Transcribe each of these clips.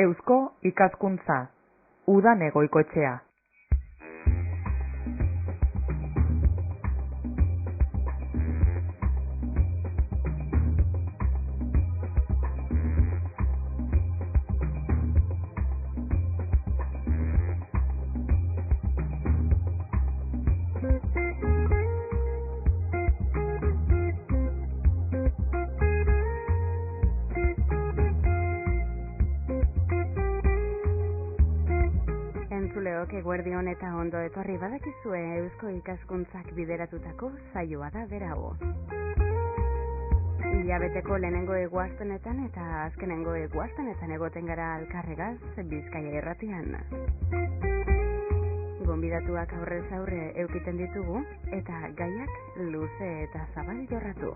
Eusko Ikaskuntza, Udan Egoikoetxea. Entzuleok eguerdion eta ondo etorri badakizue Eusko Ikaskuntzak bideratutako saioa da berau. Hilabeteko lehenengo eguaztenetan eta azkenengo eguaztenetan egoten gara alkarregaz Bizkaia irratian. Gonbidatuak aurrez aurre eukiten ditugu eta gaiak luze eta zabal jorratu.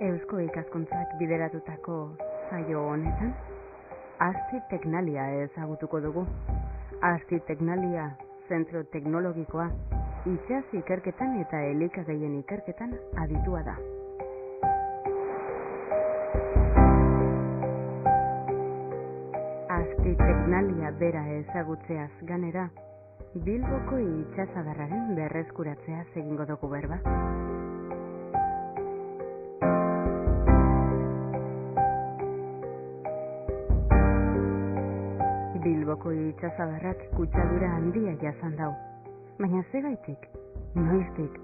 Eusko Ikaskuntzak bideratutako saio honetan, Asti Teknalia ezagutuko dugu. Asti Teknalia, zentro teknologikoa, itsas ikerketan eta elikagaien ikerketan aditua da. Asti Teknalia bera ezagutzeaz ganera, Bilboko itsasadarraren berreskuratzeaz egingo dugu berba. Bilboko itsasadarrak kutsadura handia jasan dau. Baina zegaitik, noiztik,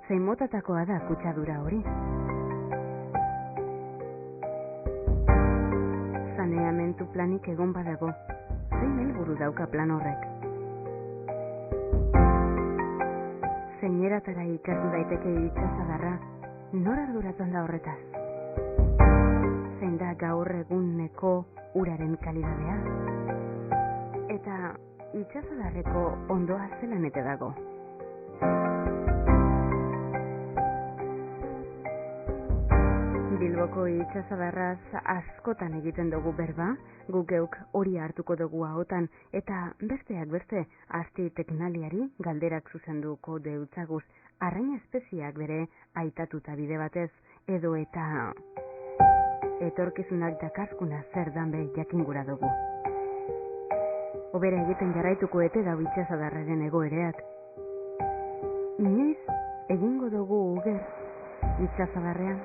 zein motatakoa da kutsadura hori? Saneamentu planik egon badago, zein helburu dauka plan horrek? Zeineratara ikertu daiteke itsasadarra, nor arduratzen da horretaz? Zein da gaur eguneko uraren kalidadea? Eta itsasadarreko ondoa zelan ete dago. Bilboko itsasadarraz askotan egiten dugu berba, guk geuk hori hartuko dugu ahotan, eta besteak beste Asti Teknaliari galderak zuzenduko deutzaguz, arrain espeziak bere aitatuta bide batez, edo eta etorkizunak dakarkuna zer dan be jakingura dugu. Obera egiten jarraituko ete dau itsasadarraren egoereak. Inoiz egingo dugu uger itsasadarrean.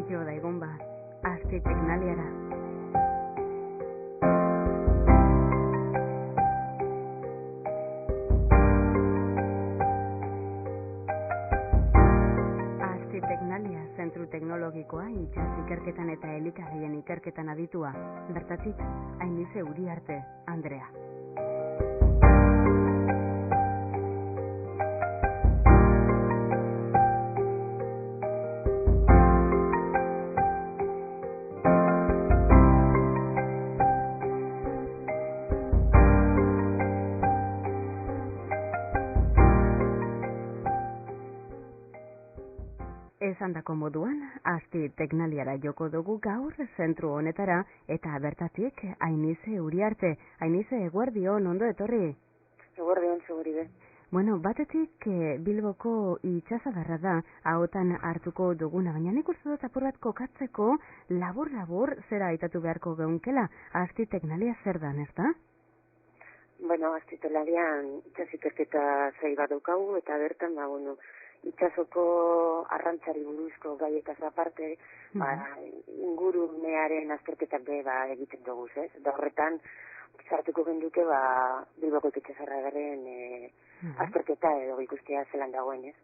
Jo da egon ba, Asti Teknaliara. Asti Teknalia, zentru teknologikoa, itsas ikerketan eta elikagaien ikerketan aditua. Bertatik, Ainize Uriarte, Andrea. esandako moduan, Asti Teknaliara joko dugu gaur zentru honetara eta bertatik Ainize Uriarte. Ainize, eguerdion, ondo etorri? Eguerdion, seguride. Bueno, batetik Bilboko itsasadarra da ahotan hartuko duguna, baina nik uste dut apur bat kokatzeko labur-labur zera aitatu beharko geunkela. Asti Teknalia zer dan, ez da? Bueno, Asti Teknalian itsasikerketa zai bat daukagu eta bertan, itsasoko arrantzari buruzko gaietaz aparte, ingurumearen azterketak be egiten dugu, ez? Da horretan, sartuko genduke, Bilboko itsasarraren azterketa edo ikustea zelan dagoen, ez?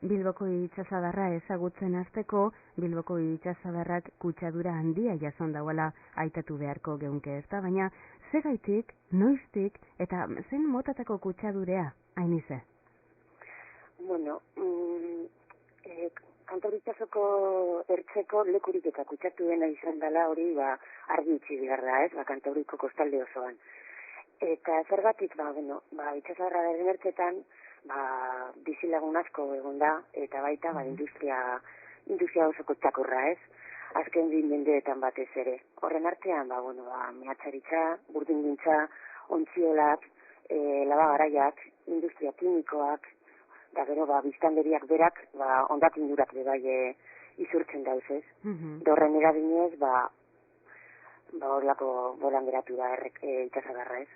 Bilboko itsasadarra ezagutzen hasteko, Bilboko itsasadarrak kutsadura handia jasan dauela aitatu beharko geunke, ezta? Baina zegaitik, noiztik eta zen motatako kutsadurea, Ainize? Bueno, Kantauri itsasoko ertzeko lekurik eta kutsatu dena izan dela hori argi utzi behar da, ez? Kantauriko kostalde osoan. Eta zergatik, itsasadarraren ertzetan, bizilagun asko egon da, eta baita industria osoko txakurra, ez? Azken 2 mendeetan batez ere. Horren artean, mehatxaritza, burdingintza, ontziolak, labagaraiak, industria kimikoak, da gero, biztanleriak berak, hondakindurak bai izurtzen dauz, ez? Horren eraginez, horrelako bolan geratu da itsasadarra, ez?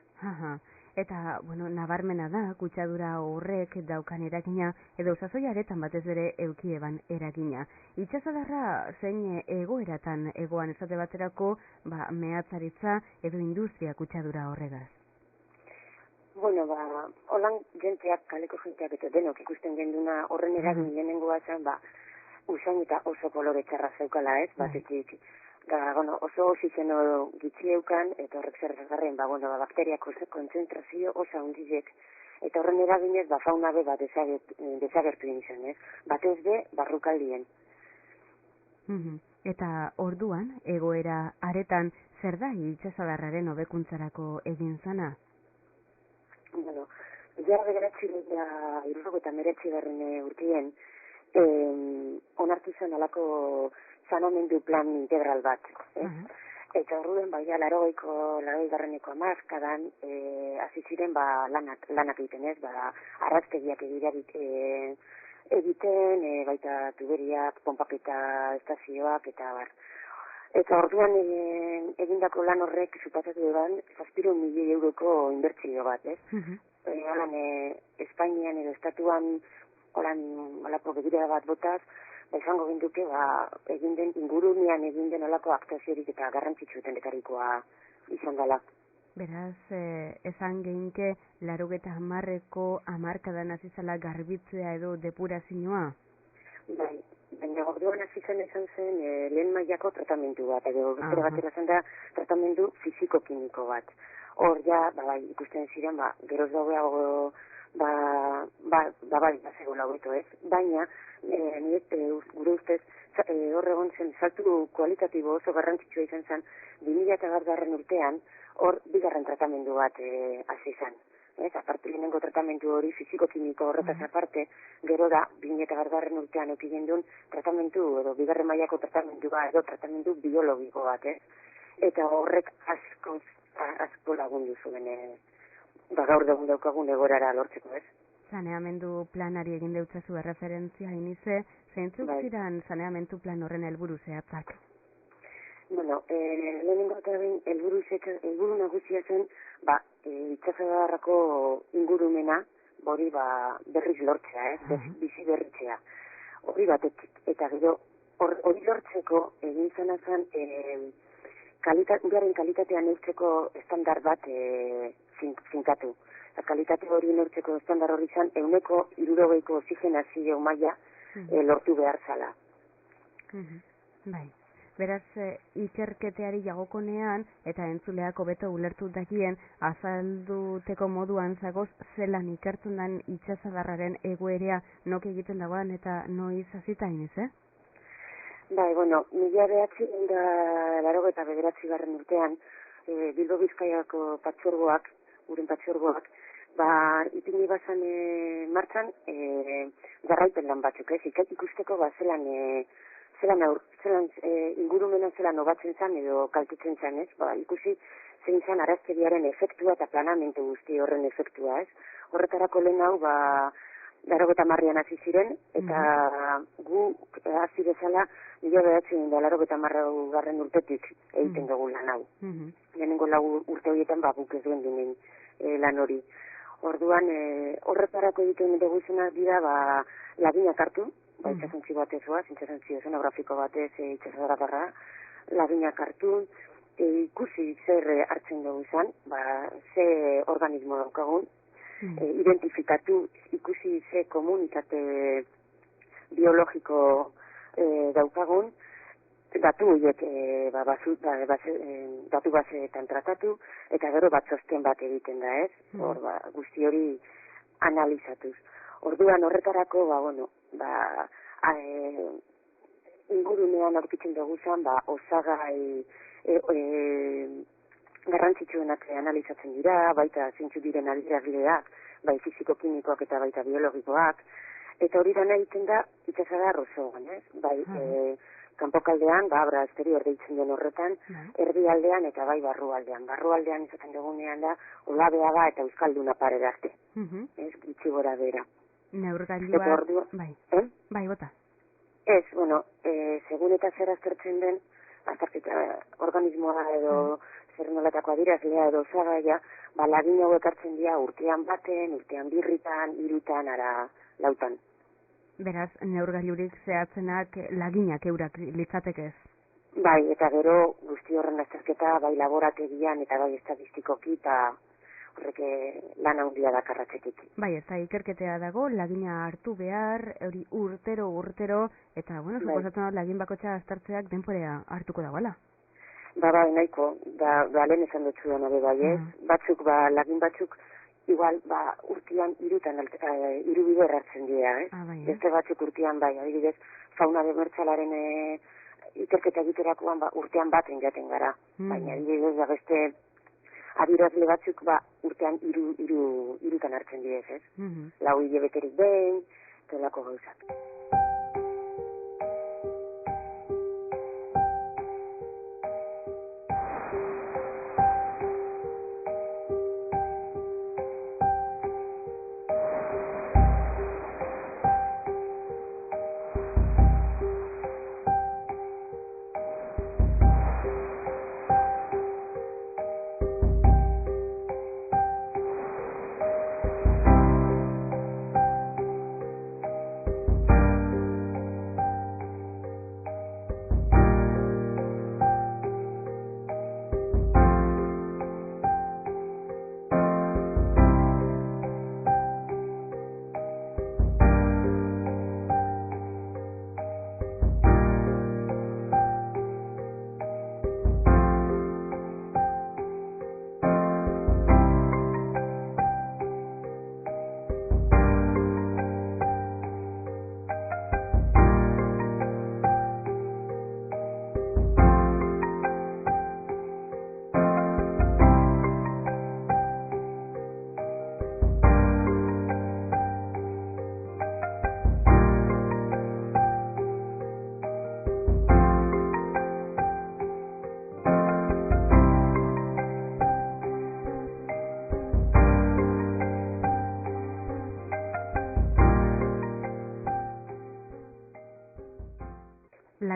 Eta, nabarmena da, kutsadura horrek daukan eragina, edo sasoiaretan batez ere eukieban eragina. Itsasadarra zein egoeratan egoan esate baterako, mehatzaritza edo industria kutsadura horregaz? Holan jenteak, kaleko jenteak eta denok ikusten genduna horren eragin lehenengoa zen, usain eta oso kolore txarra zeukala, ez? Batetik, oso oxigeno gitzi eukan, eta horrek zer egarren, bakteriak kontzentrazio oso handizek, eta horren eraginez, fauna be desagertu izan, ez? Batez be, barrukaldien. Eta orduan, egoera aretan, zer da itsasadarraren hobekuntzarako egin zana? Ja bederatzi eta 1989 urtien, onartu zen alako saneamendu plan integral bat, ez? Eta horren, 80ko hamarkadan, hasi ziren lanak egiten, ez? Arraztegiak egiten, baita tuberiak, pompaketa estazioak, eta bar. Eta orduan egindako lan horrek supatatu eban 700 milioi euroko inbertsio bat, ez? Holan, Espainian edo Estatuan holako begirada bat botaz, izango ginduke, ingurunean egin den olako aktuaziorik eta garrantzitsueten ekarrikoa izan dela. Beraz, esan geinke, 80ko hamarkadan hasi zela garbitzea edo depurazioa? Bai, baina orduan hasi zen lehen mailako tratamendu bat, edo beste batera zen da tratamendu fisiko-kimiko bat. Hor ikusten ziren, geroz daudeago bai, zegoela hobeto ez. Baina, gure ustez, hor egon zen, saltu kualitatibo oso garrantzitsua izan zen, 2001 urtean, hor bigarren tratamendu bat hasi zen. Aparte lehenengo tratamendu hori fiziko-kimiko horretaz aparte, gero da, 2001 urtean eukien duen tratamendu, edo bigarren mailako tratamendu edo tratamendu biologiko bat, eta horrek asko lagundu zuen, gaur dugun daukagun egorara lortzeko, ez? Saneamendu planari egin deutzazu erreferentzia inize, zeintzuk ziren saneamendu plan horren helburu zehatzak? Bueno, lehenengo eta behin helburu nagusia zen, itsasadarrako ingurumena, hori berriz lortzea, bizi berritzea. Hori batetik, eta gero, hori lortzeko egin zena zen, uraren kalitatea neurtzeko estandar bat finkatu. Kalitate hori neurtzeko estandar hori zen, 160 oxigenazio maila lortu behar zala. Bai. Beraz, ikerketeari jagokonean, eta entzuleak hobeto ulertu dakien, azalduteko moduan zagoz, zelan ikertzen den itsasadarraren egoerea nok egiten dagoan eta noiz hasita iniz, Bai, bueno, 1989 urtean, Bilbo Bizkaiako patxorgoak, uren patxorgoak, ipini bazan martxan, garraipen lan batzuk, ikusteko zelan ingurumena zelan obatzen zen edo kaltetzen zen, ikusi zein zen arazkeriaren efektua eta planamentu guzti horren efektua, Horretarako lehen hau, 80an hasi ziren, eta gu hasi bezala 1980 urtetik egiten dugu lan hau. Lehenengo urte horietan guk ez duen dinen lan hori. Orduan, horretarako egiten dugu zenak dira, laginak hartu, itxasontzi batez itxasontzi ozenografiko batez itxasadarra, laginak hartu, ikusi zer hartzen dugu izan, ze organismo daukagun, identifikatu, ikusi ze komunitate biologiko daukagun, datu horiek datu baseetan tratatu, eta gero txosten bat egiten da, Hor, guzti hori analizatuz. Orduan horretarako, ingurunean aurkitzen dugu zen, osagai garrantzitsuenak analizatzen dira, baita zeintzu diren adierazleak, bai fiziko-kimikoak eta baita biologikoak, eta hori dana egiten da itsasadar osoan, bai kanpokaldean, abra esterior deitzen den horretan, erdialdean eta bai barrualdean. Barrualdean izaten dugunean da, olabea da eta euskalduna parera arte. Gutxi gora bera. Neurgailua, bai, bota. Ez, segun eta zer aztertzen den, organismoa edo zer nolatako adirazlea edo osagaia, lagin hauek hartzen dira urtean baten, urtean birritan, hirutan, ara lautan. Beraz, neurgailurik zehatzenak laginak eurak litzatekez. Bai, eta gero guzti horren azterketa, bai laborategian eta bai estadistikoki, eta horrek lan handia dakarratzetik. Bai, ez da ikerketea dago, lagina hartu behar, hori urtero, eta, suposatzen lagin bakotxa aztertzeak denporea hartuko dagoela. Bai, nahiko, lehen esan dutzu da nabe bai, batzuk, lagin batzuk, igual, urtean hiru bider hartzen dira, Beste batzuk urtean bai, adibidez, fauna bemertzalaren ikerketa egiterakoan urtean baten jaten gara. Baina, adibidez, beste adirazle batzuk urtean hirutan hartzen dira, Lau hilabeterik behin, telako gauzak.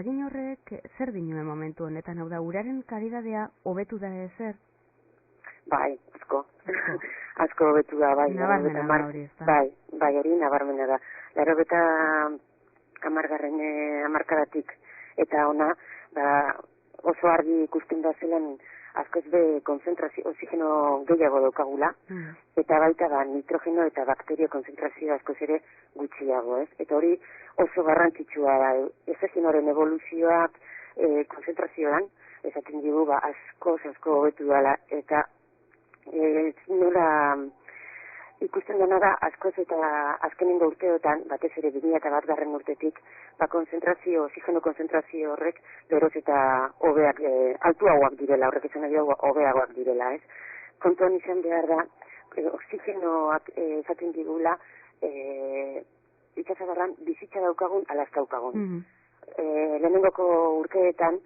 Eragin horrek zer dinuen momentu honetan, hau da, uraren kalidadea hobetu da ezer? Bai, asko hobetu da, bai. Nabarmena da hori, ez da? Bai, hori nabarmena da. 90. hamarkadatik eta ona, oso argi ikusten da zelan askoz be konzentrazio, oxigeno gehiago daukagula, eta baita nitrogeno eta bakterio konzentrazio askoz ere gutxiago, ez? Eta hori oso garrantzitsua da, oxigenoren evoluzioak konzentrazioan, esaten digu, asko hobetu dela, eta nola ikusten dena da askoz eta azkenengo urteotan, batez ere 2001 urtetik, oxigeno konzentrazio horrek geroz eta hobeak, altuagoak direla, horrek esan nahi hobeagoak direla, ez? Kontuan izan behar da, oxigenoak esaten digula, itsasadarran bizitza daukagun, ala ez daukagun. Lehenengoko urteetan,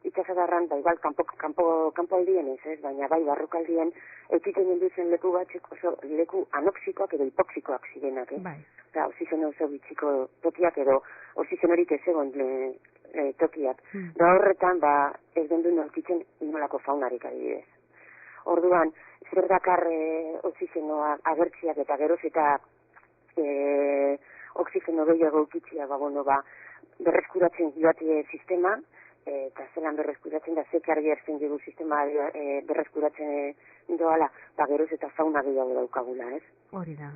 itsasadarran, igual kanpo aldien ez, baina bai barrukaldien, ekiten zen leku batzuk oso leku anoxikoak edo hipoxikoak zirenak, Eta oxigeno oso bitxiko tokiak edo oxigenorik ez egon tokiak. Da horretan, ez gendu norkitzen inolako faunarik adibidez. Orduan, zer dakar oxigenoa agertziak eta geroz eta oxigeno gehiago ukitziak, berreskuratzen joate sistema, eta zelan berreskuratzen da, zek argi erzen dugu sistema berreskuratzen doala, geroz eta fauna gehiago daukagula, ez? Hori da.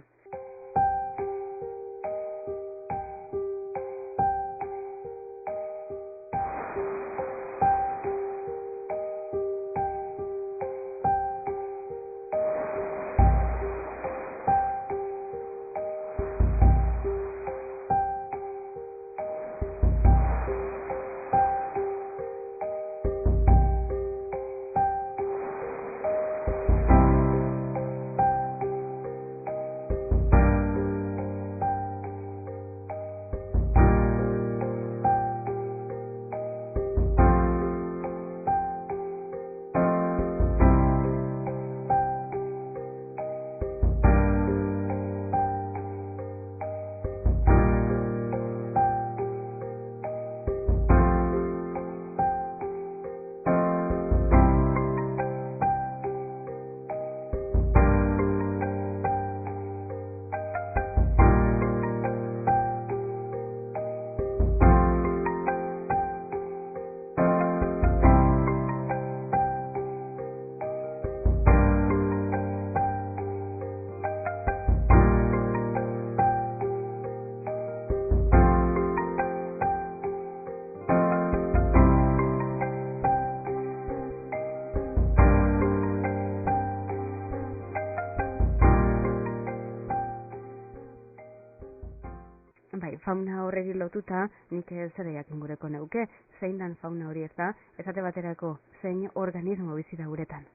Fauna horregi lotuta, nik zer jakin gureko neuke, zein dan fauna hori ez da, esate baterako, zein organismo bizi da uretan?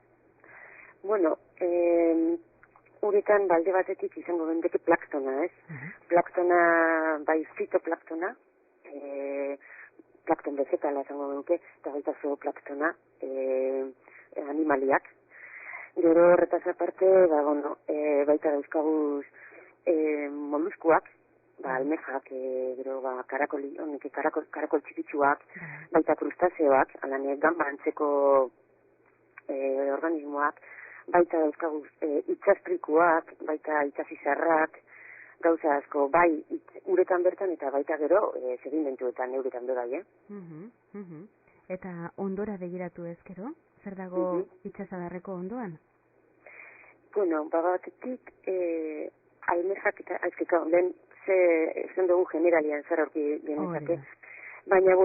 Bueno, uretan balde batetik izango bendeke plaktona, ez? Plaktona, fitoplaktona, plakton bezetala izango benduke, eta baita zooplaktona, animaliak. Gero horretaz aparte, baita dauzkaguz moluskuak, almejak, gero karakol txikitsuak, baita krustazeoak, gamba antzeko organismoak, baita dauzkaguz itxastrikuak, baita itxasizarrak, gauza asko, bai uretan bertan eta baita gero sedimentuetan neuretan bebai, Eta ondora begiratu ezkero? Zer dago itxasadarreko ondoan? Bueno, batetik almejak eta azkeka lehen zen dugu generalian zer aurki genezake. Baina,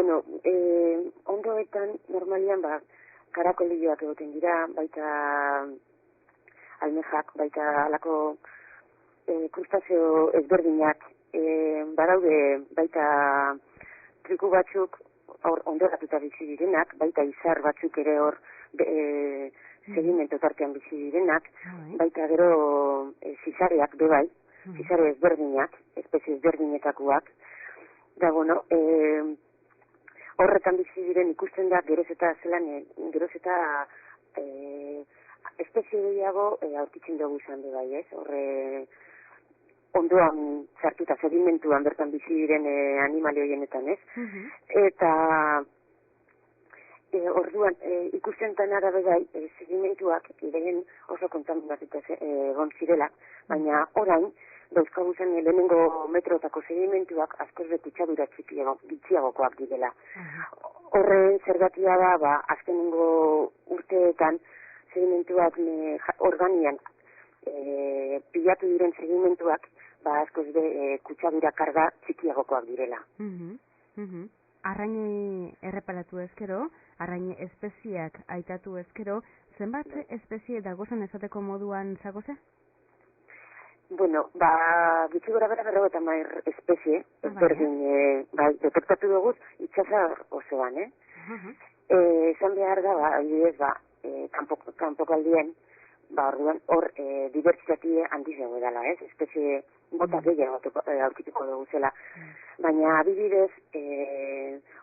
ondoetan normalian karakolioak egoten dira, baita almejak, baita alako krustazeo ezberdinak, badaude baita triku batzuk ondoratuta bizi direnak, baita izar batzuk ere hor sedimento tartean bizi direnak, baita gero zizareak bebai, zizare ezberdinak, espezie ezberdinetakoak, da horretan bizi diren ikusten da geroz eta espezie gehiago aurkitzen dugu izan bebai, ez? Horre ondoan sartuta sedimentuan bertan bizi diren animali horienetan, ez? Eta orduan ikusten den arabera sedimentuak lehen oso kontaminatuta egon zirela, baina orain dauzkagu zen lehenengo metrotako sedimentuak askoz kutsadura gutxiagokoak direla. Horren zergatia da, azkenengo urteetan sedimentuak organian pilatu diren sedimentuak askoz kutsadura karga txikiagokoak direla. Arraini erreparatu ezkero, arraini espeziak aitatu ezkero, zenbat espezie dagozan esateko moduan zagoze? Bueno, gutxi gora bera 50 espezie, berdin, detektatu dugu itxasar osoan, esan behar da, adibidez, kanpokaldien, orduan hor dibertsitatea handiz dago dela, ez? Espezie bota gehiago aurkituko dugu zela. Baina adibidez,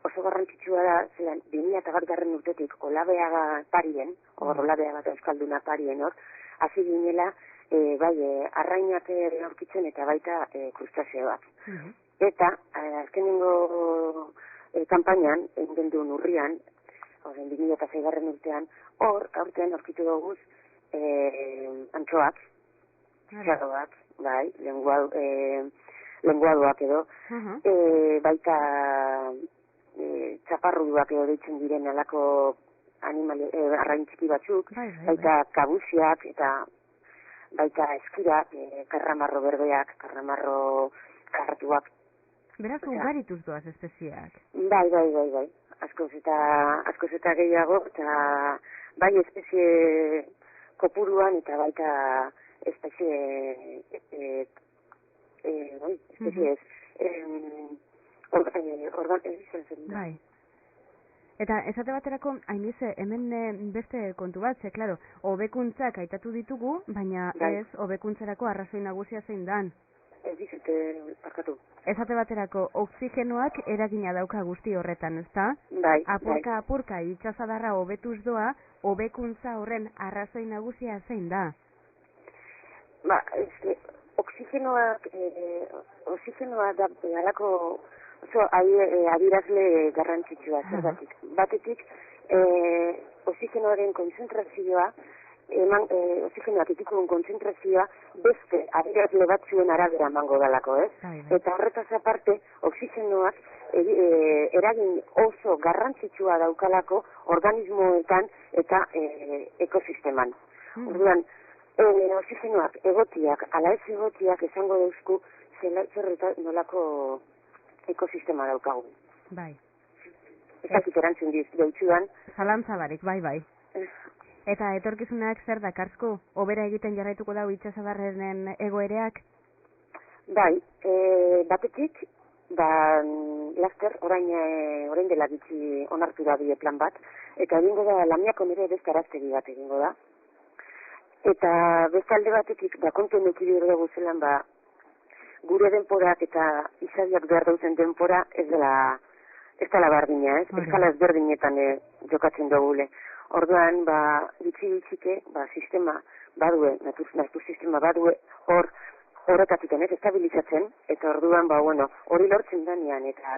oso garrantzitsua da, zelan, 2001 urtetik Olabeaga parien, Olabeaga Euskalduna parien hor, hasi ginela, arrainak aurkitzen eta baita krustazeoak. Eta, azkenengo kanpainan, egin duen urrian, 2006 urtean, hor, aurtean aurkitu dugu antxoak, txarroak, lenguaduak edo, baita txaparruduak edo deitzen diren alako arrain txiki batzuk, baita kabuziak eta baita eskirak, karramarro berdeak, karramarro karratuak. Beraz, ugarituz doaz espeziak. Bai. Askoz eta gehiago, eta bai espezie kopuruan eta baita espezie bai. Eta esate baterako, hainize, hemen beste kontu bat, klaro, hobekuntzak aitatu ditugu, baina ez hobekuntzarako arrazoi nagusia zein dan. Ez dizute parkatu. Esate baterako, oxigenoak eragina dauka guzti horretan, ezta? Bai. Apurka itxasadarra hobetuz doa, hobekuntza horren arrazoi nagusia zein da? Oxigenoa da alako oso adirazle garrantzitsua zergatik. Batetik, oxigenoaren konzentrazioa, oxigenoak etikoen konzentrazioa beste adirazle batzuen arabera emango dalako, ez? Eta horretaz aparte, oxigenoak eragin oso garrantzitsua daukalako organismoetan eta ekosisteman. Orduan, oxigenoak egotiak, ala ez egotiak esango dauzku zer eta nolako ekosistema daukagu. Bai. Ez dakit erantzun deutsudan. Zalantzabarik, bai. Eta etorkizunak zer dakarzku? Obera egiten jarraituko dau itxasadarren egoereak? Bai, batetik, laster, orain dela gitxi onartu da bide plan bat, eta egingo da Lamiako nire beste araztegi bat egingo da. Eta beste alde batetik, kontuen ekibiru dugu zelan, gure denporak eta izabiak behar dauzen denpora ez dela bardina, ez? Eskala ezberdinetan jokatzen dugule. Orduan, bitxike, sistema badue, natur sistema badue, horretatik estabilizatzen, eta orduan, hori lortzen danean, eta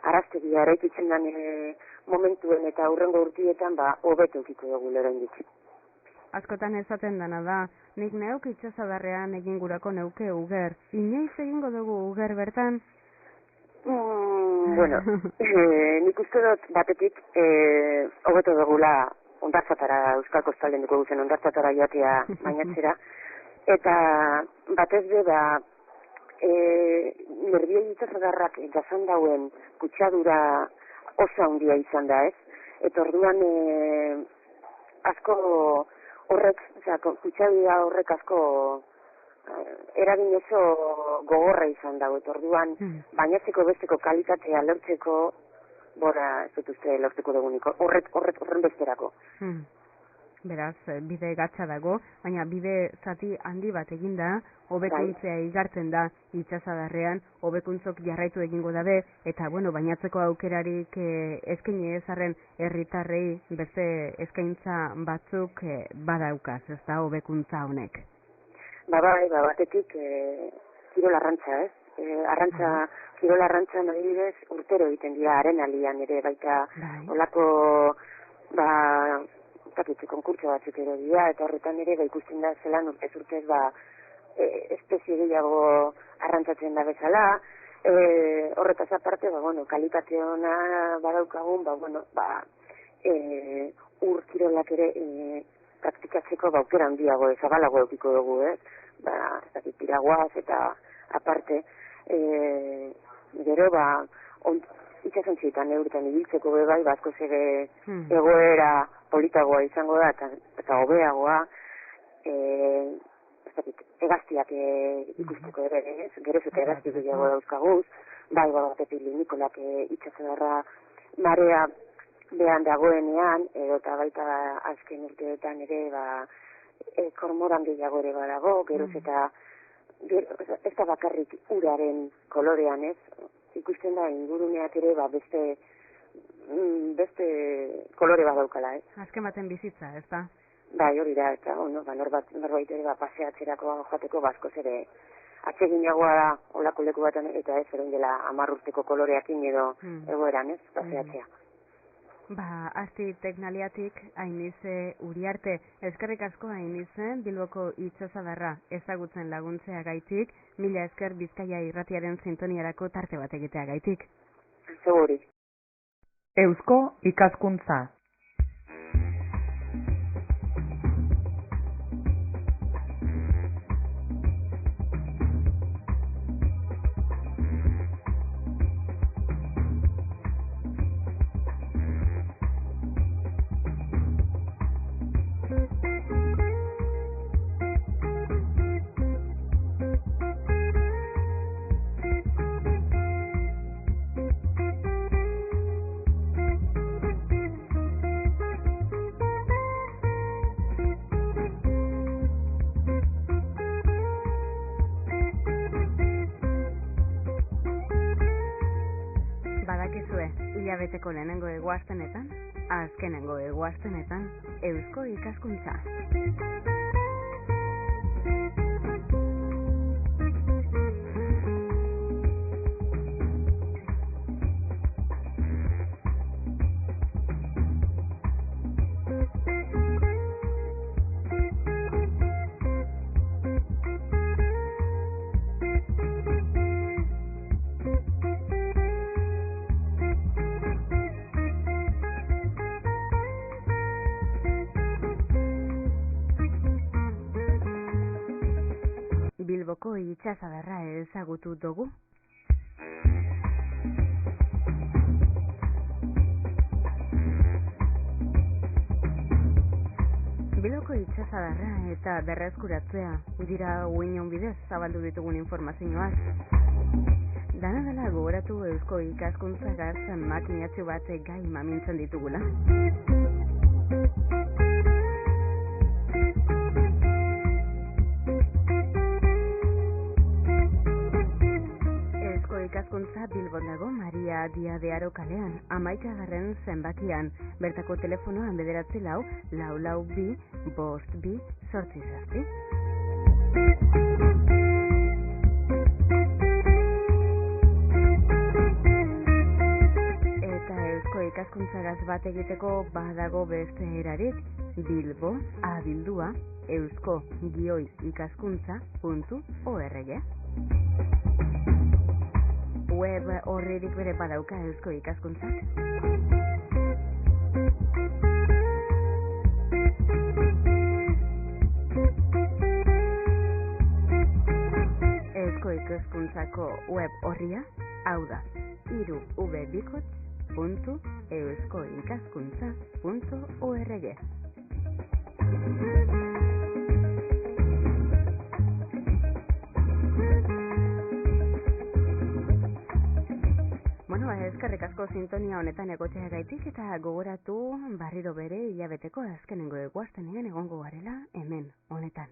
araztegia eraikitzen den momentuen eta aurrengo urtietan, hobeto ukiko dugu lera indik. Askotan esaten dana da, nik neuk itxasadarrean egin gurako neuke uger. Inoiz egingo dugu uger bertan? Nik uste dut batetik hobeto dugula ondartzatara, Euskal Kostalden dugu zen ondartzatara joatea bainatzera. Eta batez be nerbioi itxasadarrak jasan dauen kutsadura oso handia izan da, ez? Eta orduan asko horrek, kutsadura horrek asko eragin oso gogorra izan dago, eta orduan bainatzeko besteko kalitatea lortzeko, ez dut uste lortzeko duguniko, horren besterako. Beraz, bide gatsa dago, baina bide zati handi bat eginda, hobekuntzea igartzen da itxasadarrean, hobekuntzok jarraitu egingo dabe, eta bainatzeko aukerarik eskaini ezarren herritarrei beste eskaintza batzuk badaukaz, ez da hobekuntza honek. bai, batetik kirol arrantza, ez? Kirol arrantzan adibidez urtero egiten dira arenalian ere baita olako konkurtso batzuk ere dira, eta horretan ere ikusten da zelan urtez espezie gehiago arrantzatzen da bezala. Horretaz aparte, kalitate ona badaukagun, ur kirolak ere praktikatzeko aukera handiago, zabalago edukiko dugu, piraguaz eta aparte, gero, itxasontzietan eurtan ibiltzeko bai, askoz ere egoera politagoa izango da, eta hobeagoa, hegaztiak ikusteko ere, geroz eta hegazti gehiago dauzkaguz, batetik Nikolak itxasadarra marea behan dagoenean, eta baita azken urteetan ere, kormoran gehiago ere badago, geroz eta ez da bakarrik uraren kolorean, ez? Ikusten da inguruneak ere beste kolore bat daukala, ez? Azken baten bizitza, ez da? Bai, hori da, eta norbait ere paseatzerako joateko askoz ere atseginagoa da olako leku batan, eta ez eren dela 10 urteko koloreakin edo egoeran, ez? Paseatzea. Asti Teknaliatik, Ainize Uriarte, eskerrik asko Ainize, Bilboko itsasadarra ezagutzen laguntzea gaitik, mila esker Bizkaia irratiaren sintoniarako tarte bat egitea gaitik. Seguri. Eusko ikaskuntza. Hilabeteko lehenengo eguaztenetan, azkenengo eguaztenetan, Eusko ikaskuntza. Bilboko itsasadarra ezagutu dugu. Bilboko itsasadarra eta berreskuratzea dira uinon bidez zabaldu ditugun informazioak. Dana dela gogoratu Eusko ikaskuntzagaz makinatxo bat gai mamintzen ditugula. Ikaskuntza Bilbon dago Maria Dia de Aro kalean, 11. zenbakian, bertako telefonoan 94422 Eta Eusko ikaskuntzagaz bat egiteko badago beste erarik, Bilbo abildua eusko-ikaskuntza.org. Web horrerik bere badauka Eusko ikaskuntzak. Eusko ikaskuntzako web horria, hau da, irubebikots.euskoikaskuntza.org. Eskerrik asko sintonia honetan egotea gaitik eta gogoratu barriro bere hilabeteko azkenengo eguaztenean egongo garela hemen honetan.